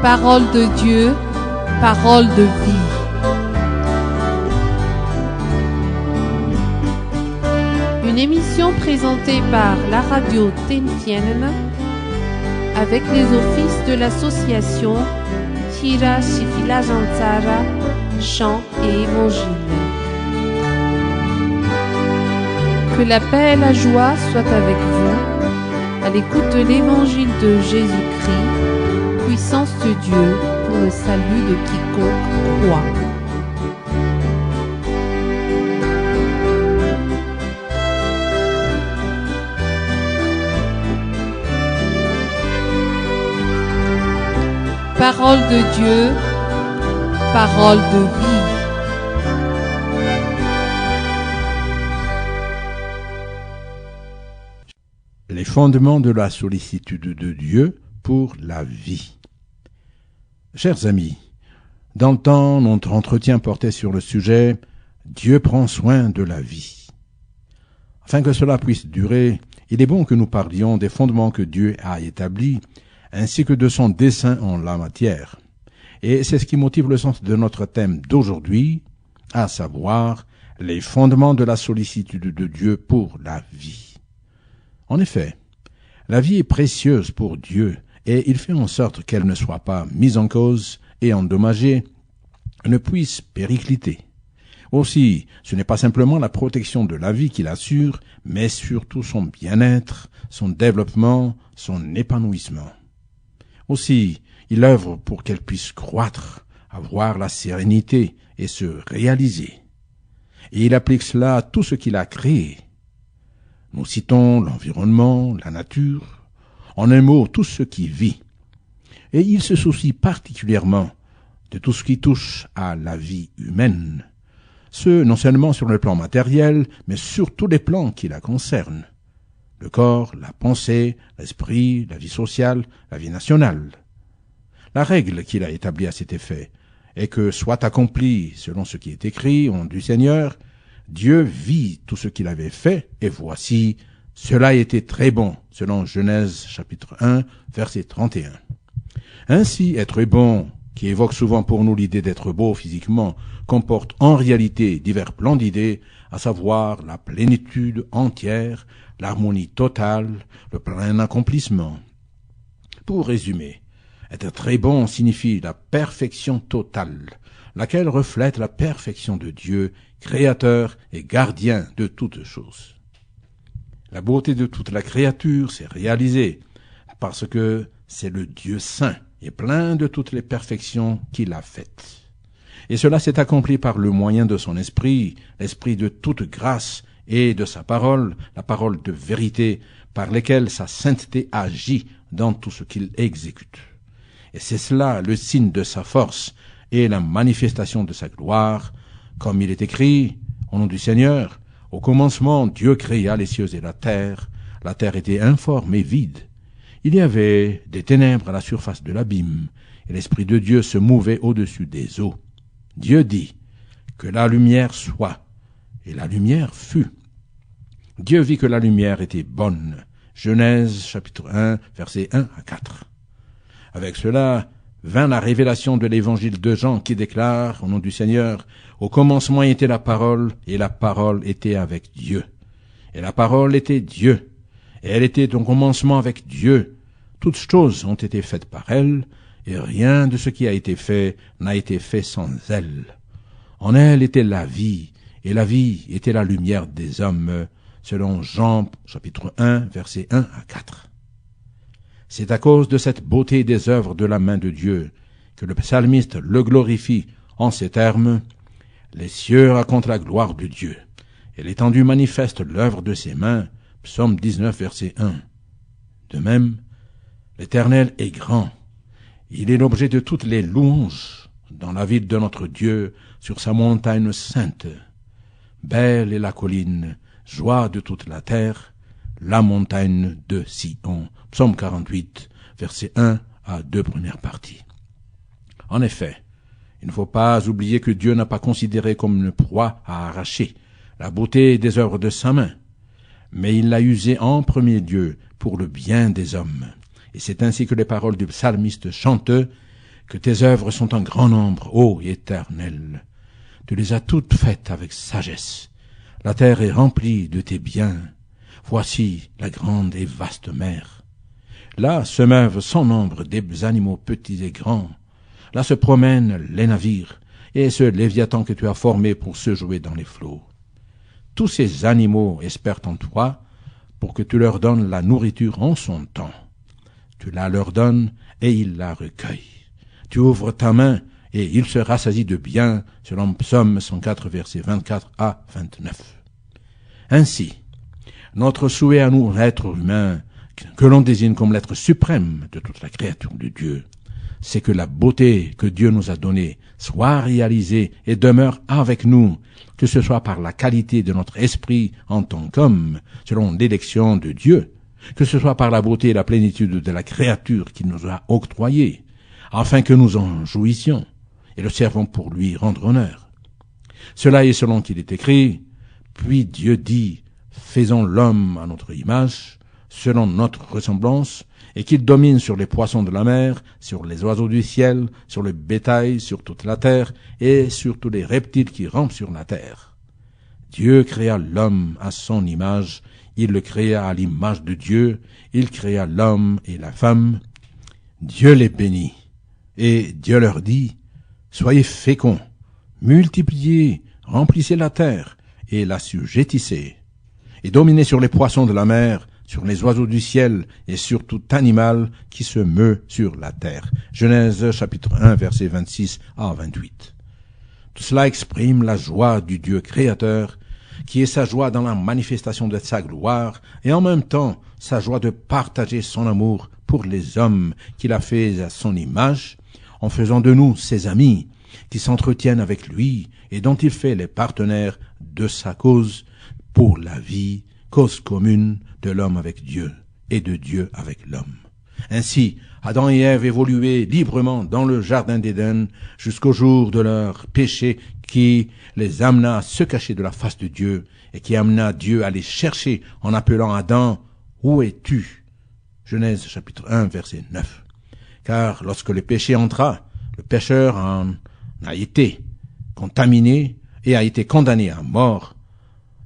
Parole de Dieu, parole de vie. Une émission présentée par la radio Tenfienen avec les offices de l'association Tira Shifila Jantsara, chant et évangile. Que la paix et la joie soient avec vous, à l'écoute de l'évangile de Jésus-Christ, puissance de Dieu pour le salut de quiconque croit. Parole de Dieu, parole de vie. Les fondements de la sollicitude de Dieu pour la vie. Chers amis, dans le temps, notre entretien portait sur le sujet « Dieu prend soin de la vie ». Afin que cela puisse durer, il est bon que nous parlions des fondements que Dieu a établis, ainsi que de son dessein en la matière. Et c'est ce qui motive le sens de notre thème d'aujourd'hui, à savoir les fondements de la sollicitude de Dieu pour la vie. En effet, la vie est précieuse pour Dieu, et il fait en sorte qu'elle ne soit pas mise en cause et endommagée, ne puisse péricliter. Aussi, ce n'est pas simplement la protection de la vie qu'il assure, mais surtout son bien-être, son développement, son épanouissement. Aussi, il œuvre pour qu'elle puisse croître, avoir la sérénité et se réaliser. Et il applique cela à tout ce qu'il a créé. Nous citons l'environnement, la nature, en un mot, tout ce qui vit. Et il se soucie particulièrement de tout ce qui touche à la vie humaine, ce non seulement sur le plan matériel, mais sur tous les plans qui la concernent. Le corps, la pensée, l'esprit, la vie sociale, la vie nationale. La règle qu'il a établie à cet effet est que soit accompli selon ce qui est écrit au nom du Seigneur, Dieu vit tout ce qu'il avait fait, et voici, cela était très bon, selon Genèse chapitre 1, verset 31. Ainsi, être bon, qui évoque souvent pour nous l'idée d'être beau physiquement, comporte en réalité divers plans d'idées, à savoir la plénitude entière, l'harmonie totale, le plein accomplissement. Pour résumer, être très bon signifie la perfection totale, laquelle reflète la perfection de Dieu, créateur et gardien de toutes choses. La beauté de toute la créature s'est réalisée, parce que c'est le Dieu saint et plein de toutes les perfections qu'il a faites. Et cela s'est accompli par le moyen de son esprit, l'esprit de toute grâce, et de sa parole, la parole de vérité, par lesquelles sa sainteté agit dans tout ce qu'il exécute. Et c'est cela le signe de sa force et la manifestation de sa gloire, comme il est écrit, au nom du Seigneur, au commencement Dieu créa les cieux et la terre était informe et vide. Il y avait des ténèbres à la surface de l'abîme, et l'Esprit de Dieu se mouvait au-dessus des eaux. Dieu dit, que la lumière soit, et la lumière fut. Dieu vit que la lumière était bonne. Genèse chapitre 1, versets 1 à 4. Avec cela vint la révélation de l'évangile de Jean qui déclare, au nom du Seigneur, au commencement était la parole, et la parole était avec Dieu. Et la parole était Dieu, et elle était au commencement avec Dieu. Toutes choses ont été faites par elle, et rien de ce qui a été fait n'a été fait sans elle. En elle était la vie, et la vie était la lumière des hommes, selon Jean chapitre 1, versets 1 à 4. C'est à cause de cette beauté des œuvres de la main de Dieu que le psalmiste le glorifie en ces termes « Les cieux racontent la gloire de Dieu, et l'étendue manifeste l'œuvre de ses mains » Psaume 19, verset 1. De même, l'Éternel est grand. Il est l'objet de toutes les louanges dans la ville de notre Dieu, sur sa montagne sainte. Belle est la colline, joie de toute la terre, la montagne de Sion. Psaume 48, versets 1 à 2 premières parties. En effet, il ne faut pas oublier que Dieu n'a pas considéré comme une proie à arracher la beauté des œuvres de sa main, mais il l'a usée en premier lieu pour le bien des hommes. Et c'est ainsi que les paroles du psalmiste chantent que tes œuvres sont en grand nombre, ô Éternel. Tu les as toutes faites avec sagesse. La terre est remplie de tes biens. Voici la grande et vaste mer. Là se meuvent sans nombre des animaux petits et grands. Là se promènent les navires, et ce Léviathan que tu as formé pour se jouer dans les flots. Tous ces animaux espèrent en toi, pour que tu leur donnes la nourriture en son temps. Tu la leur donnes, et ils la recueillent. Tu ouvres ta main, et il se rassasie de bien, selon Psaume 104, versets 24 à 29. Ainsi, notre souhait à nous, l'être humain, que l'on désigne comme l'être suprême de toute la créature de Dieu, c'est que la beauté que Dieu nous a donnée soit réalisée et demeure avec nous, que ce soit par la qualité de notre esprit en tant qu'homme, selon l'élection de Dieu, que ce soit par la beauté et la plénitude de la créature qu'il nous a octroyée, afin que nous en jouissions et le servons pour lui rendre honneur. Cela est selon qu'il est écrit, puis Dieu dit, faisons l'homme à notre image, selon notre ressemblance, et qu'il domine sur les poissons de la mer, sur les oiseaux du ciel, sur le bétail, sur toute la terre, et sur tous les reptiles qui rampent sur la terre. Dieu créa l'homme à son image, il le créa à l'image de Dieu, il créa l'homme et la femme. Dieu les bénit, et Dieu leur dit, soyez féconds, multipliez, remplissez la terre, et l'assujettissez, et dominez sur les poissons de la mer, sur les oiseaux du ciel et sur tout animal qui se meut sur la terre. Genèse chapitre 1 versets 26 à 28. Tout cela exprime la joie du Dieu créateur, qui est sa joie dans la manifestation de sa gloire et en même temps sa joie de partager son amour pour les hommes qu'il a fait à son image, en faisant de nous ses amis, qui s'entretiennent avec lui et dont il fait les partenaires de sa cause pour la vie, cause commune de l'homme avec Dieu et de Dieu avec l'homme. Ainsi, Adam et Ève évoluaient librement dans le jardin d'Éden jusqu'au jour de leur péché qui les amena à se cacher de la face de Dieu et qui amena Dieu à les chercher en appelant Adam « Où es-tu » Genèse chapitre 1 verset 9. Car lorsque le péché entra, le pécheur en a été contaminé et a été condamné à mort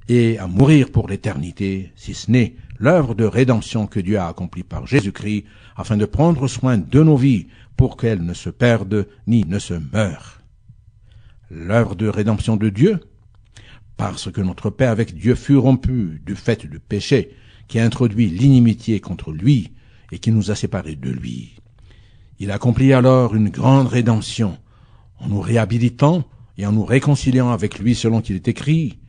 et à mourir pour l'éternité, si ce n'est l'œuvre de rédemption que Dieu a accomplie par Jésus-Christ, afin de prendre soin de nos vies pour qu'elles ne se perdent ni ne se meurent. L'œuvre de rédemption de Dieu, parce que notre paix avec Dieu fut rompue du fait du péché qui a introduit l'inimitié contre lui et qui nous a séparés de lui. Il accomplit alors une grande rédemption, en nous réhabilitant et en nous réconciliant avec lui selon qu'il est écrit,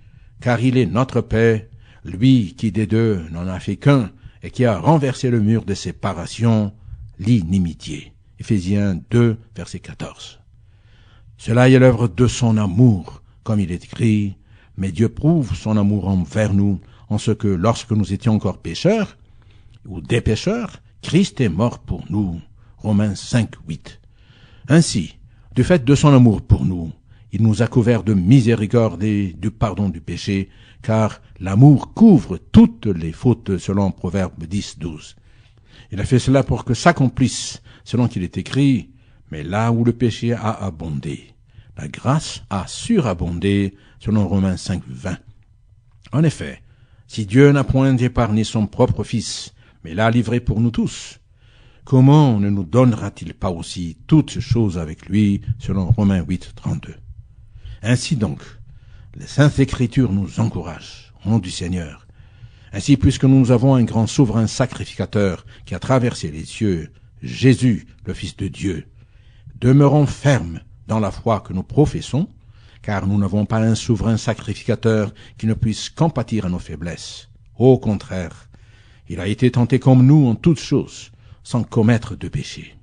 car il est notre paix, lui qui des deux n'en a fait qu'un, et qui a renversé le mur de séparation, l'inimitié. Éphésiens 2, verset 14. Cela est l'œuvre de son amour, comme il est écrit, mais Dieu prouve son amour envers nous, en ce que lorsque nous étions encore pécheurs, ou des pécheurs, Christ est mort pour nous. Romains 5, 8. Ainsi, du fait de son amour pour nous, il nous a couverts de miséricorde et du pardon du péché, car l'amour couvre toutes les fautes selon Proverbe 10, 12. Il a fait cela pour que s'accomplisse, selon qu'il est écrit, mais là où le péché a abondé, la grâce a surabondé, selon Romains 5, 20. En effet, si Dieu n'a point épargné son propre Fils, mais l'a livré pour nous tous, comment ne nous donnera-t-il pas aussi toutes choses avec lui, selon Romains 8, 32. Ainsi donc, les Saintes Écritures nous encouragent, au nom du Seigneur. Ainsi, puisque nous avons un grand souverain sacrificateur qui a traversé les cieux, Jésus, le Fils de Dieu, demeurons fermes dans la foi que nous professons, car nous n'avons pas un souverain sacrificateur qui ne puisse compatir à nos faiblesses. Au contraire, il a été tenté comme nous en toutes choses, sans commettre de péché.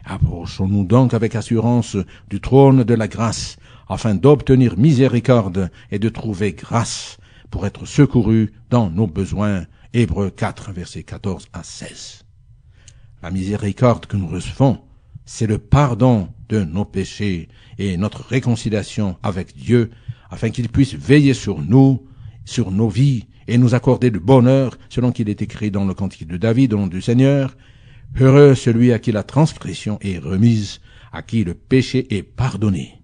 Approchons-nous donc avec assurance du trône de la grâce, afin d'obtenir miséricorde et de trouver grâce pour être secourus dans nos besoins. Hébreux 4, versets 14 à 16. La miséricorde que nous recevons, c'est le pardon de nos péchés et notre réconciliation avec Dieu, afin qu'il puisse veiller sur nous, sur nos vies, et nous accorder le bonheur, selon qu'il est écrit dans le cantique de David, au nom du Seigneur. Heureux celui à qui la transgression est remise, à qui le péché est pardonné.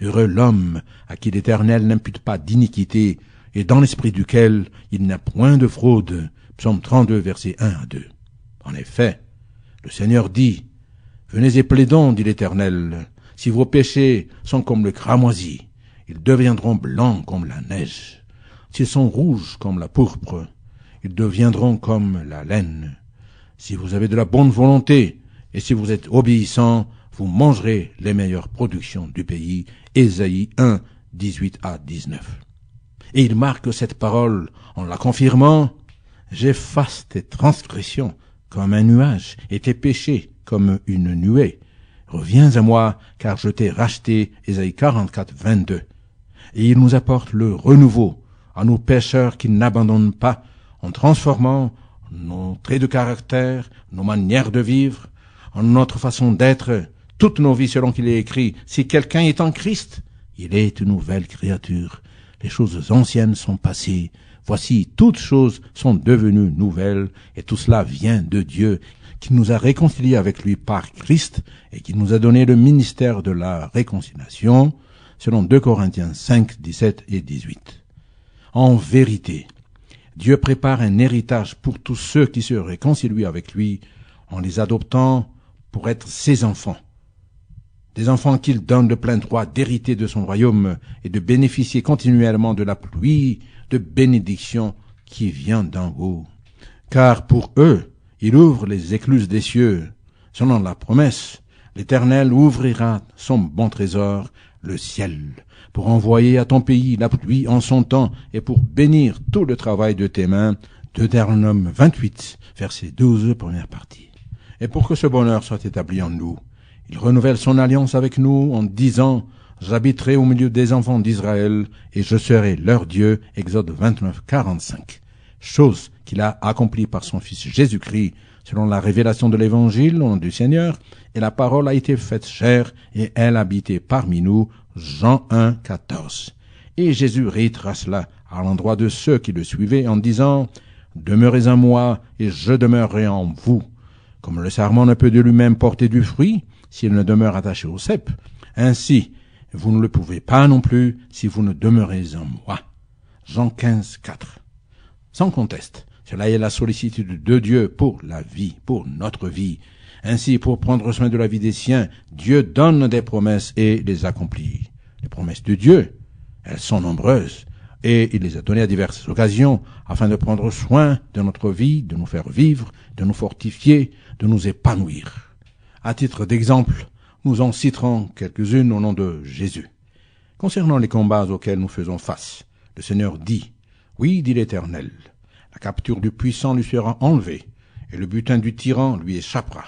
Heureux l'homme à qui l'Éternel n'impute pas d'iniquité, et dans l'esprit duquel il n'a point de fraude. Psaume 32, versets 1 à 2. En effet, le Seigneur dit, « Venez et plaidons, dit l'Éternel, si vos péchés sont comme le cramoisi, ils deviendront blancs comme la neige. S'ils sont rouges comme la pourpre, ils deviendront comme la laine. Si vous avez de la bonne volonté, et si vous êtes obéissants, vous mangerez les meilleures productions du pays. » Ésaïe 1, 18 à 19. Et il marque cette parole en la confirmant, « J'efface tes transgressions comme un nuage, et tes péchés comme une nuée. Reviens à moi, car je t'ai racheté. » Ésaïe 44, 22. Et il nous apporte le renouveau à nos pécheurs qui n'abandonnent pas, en transformant nos traits de caractère, nos manières de vivre, en notre façon d'être, toutes nos vies selon qu'il est écrit, « Si quelqu'un est en Christ, il est une nouvelle créature. Les choses anciennes sont passées. Voici, toutes choses sont devenues nouvelles. » Et tout cela vient de Dieu, qui nous a réconciliés avec lui par Christ et qui nous a donné le ministère de la réconciliation, selon 2 Corinthiens 5, 17 et 18. En vérité, Dieu prépare un héritage pour tous ceux qui se réconcilient avec lui en les adoptant pour être ses enfants. Des enfants qu'il donne le plein droit d'hériter de son royaume et de bénéficier continuellement de la pluie de bénédiction qui vient d'en haut. Car pour eux, il ouvre les écluses des cieux. Selon la promesse, l'Éternel ouvrira son bon trésor, le ciel, pour envoyer à ton pays la pluie en son temps et pour bénir tout le travail de tes mains. Deutéronome 28, verset 12, première partie. Et pour que ce bonheur soit établi en nous, il renouvelle son alliance avec nous en disant « J'habiterai au milieu des enfants d'Israël et je serai leur Dieu » Exode 29, 45. Chose qu'il a accomplie par son Fils Jésus-Christ selon la révélation de l'Évangile au nom du Seigneur, et la parole a été faite chair et elle habitait parmi nous. Jean 1, 14. Et Jésus réitera cela à l'endroit de ceux qui le suivaient en disant « Demeurez en moi et je demeurerai en vous. Comme le sarment ne peut de lui-même porter du fruit, s'il ne demeure attaché au cep, ainsi vous ne le pouvez pas non plus si vous ne demeurez en moi. » Jean 15, 4. Sans conteste, cela est la sollicitude de Dieu pour la vie, pour notre vie. Ainsi, pour prendre soin de la vie des siens, Dieu donne des promesses et les accomplit. Les promesses de Dieu, elles sont nombreuses, et il les a données à diverses occasions, afin de prendre soin de notre vie, de nous faire vivre, de nous fortifier, de nous épanouir. À titre d'exemple, nous en citerons quelques-unes au nom de Jésus. Concernant les combats auxquels nous faisons face, le Seigneur dit, « Oui, dit l'Éternel, la capture du puissant lui sera enlevée, et le butin du tyran lui échappera.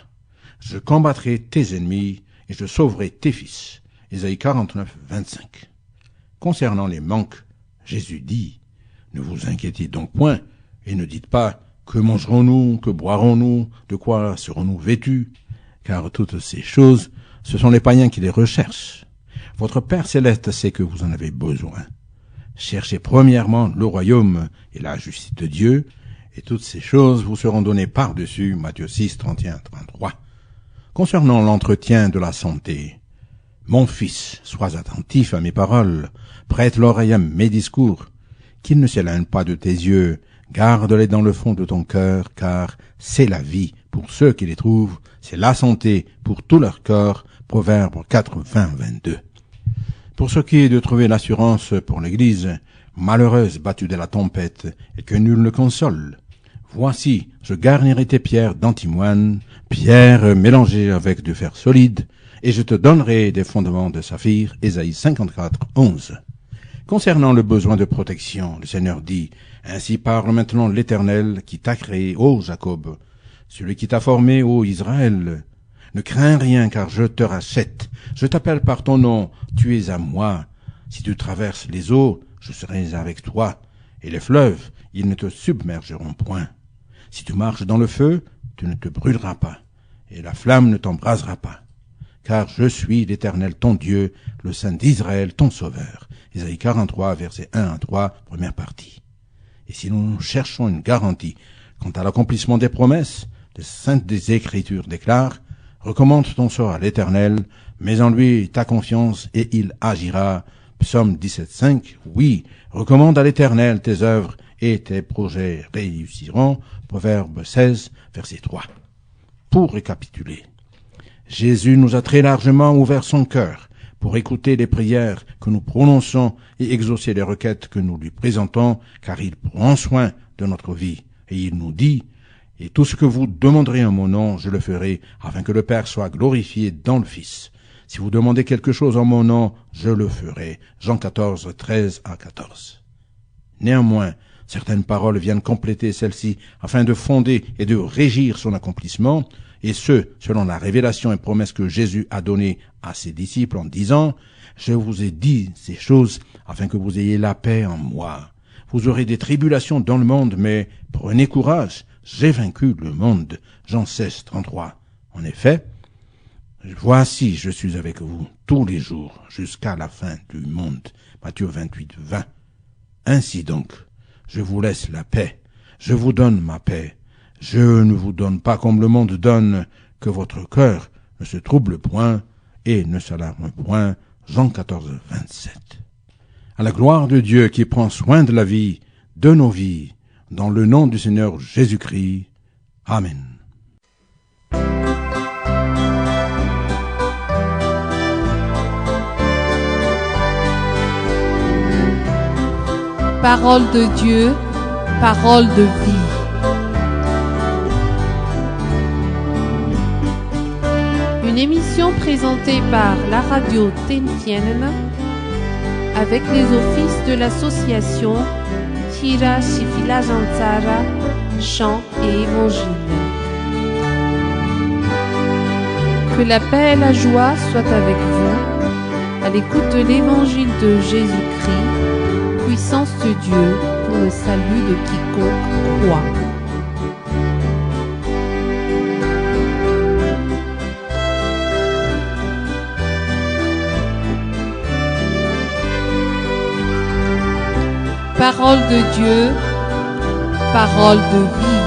Je combattrai tes ennemis, et je sauverai tes fils. » Ésaïe 49, 25. Concernant les manques, Jésus dit, « Ne vous inquiétez donc point, et ne dites pas, que mangerons-nous, que boirons-nous, de quoi serons-nous vêtus ?» Car toutes ces choses, ce sont les païens qui les recherchent. Votre Père céleste sait que vous en avez besoin. Cherchez premièrement le royaume et la justice de Dieu, et toutes ces choses vous seront données par-dessus. Matthieu 6, 31, 33. Concernant l'entretien de la santé, « Mon fils, sois attentif à mes paroles, prête l'oreille à mes discours, qu'ils ne s'éloignent pas de tes yeux, garde-les dans le fond de ton cœur, car c'est la vie pour ceux qui les trouvent, c'est la santé pour tout leur corps. » Proverbe 4, 20, 22. Pour ce qui est de trouver l'assurance pour l'Église, malheureuse battue de la tempête, et que nul ne console, voici, je garnirai tes pierres d'antimoine, pierres mélangées avec du fer solide, et je te donnerai des fondements de saphir. Ésaïe 54, 11. Concernant le besoin de protection, le Seigneur dit, « Ainsi parle maintenant l'Éternel qui t'a créé, ô Jacob, celui qui t'a formé, ô Israël. Ne crains rien, car je te rachète. Je t'appelle par ton nom, tu es à moi. Si tu traverses les eaux, je serai avec toi, et les fleuves, ils ne te submergeront point. Si tu marches dans le feu, tu ne te brûleras pas, et la flamme ne t'embrasera pas. Car je suis l'Éternel ton Dieu, le Saint d'Israël ton Sauveur. » Ésaïe 43, versets 1 à 3, première partie. Et si nous cherchons une garantie quant à l'accomplissement des promesses, des Saintes des Écritures déclare « Recommande ton sort à l'Éternel, mets en lui ta confiance et il agira ». Psaume 17,5 « Oui, recommande à l'Éternel tes œuvres et tes projets réussiront ». Proverbe 16, verset 3. Pour récapituler, Jésus nous a très largement ouvert son cœur pour écouter les prières que nous prononçons et exaucer les requêtes que nous lui présentons, car il prend soin de notre vie. Et il nous dit « Et tout ce que vous demanderez en mon nom, je le ferai, afin que le Père soit glorifié dans le Fils. Si vous demandez quelque chose en mon nom, je le ferai. » Jean 14, 13 à 14. Néanmoins, certaines paroles viennent compléter celles-ci afin de fonder et de régir son accomplissement, et ce, selon la révélation et promesse que Jésus a donnée à ses disciples en disant « Je vous ai dit ces choses afin que vous ayez la paix en moi. Vous aurez des tribulations dans le monde, mais prenez courage, j'ai vaincu le monde. » Jean 16, 33. En effet, « Voici, je suis avec vous tous les jours jusqu'à la fin du monde. » Matthieu 28, 20. Ainsi donc, je vous laisse la paix, je vous donne ma paix. Je ne vous donne pas comme le monde donne, que votre cœur ne se trouble point et ne s'alarme point. Jean 14, 27. À la gloire de Dieu qui prend soin de la vie, de nos vies, dans le nom du Seigneur Jésus-Christ. Amen. Parole de Dieu, parole de vie. Une émission présentée par la radio Tentienne avec les offices de l'association Tira Shifila Jantsara, chant et évangile. Que la paix et la joie soient avec vous, à l'écoute de l'évangile de Jésus-Christ, puissance de Dieu pour le salut de quiconque croit. Parole de Dieu, parole de vie.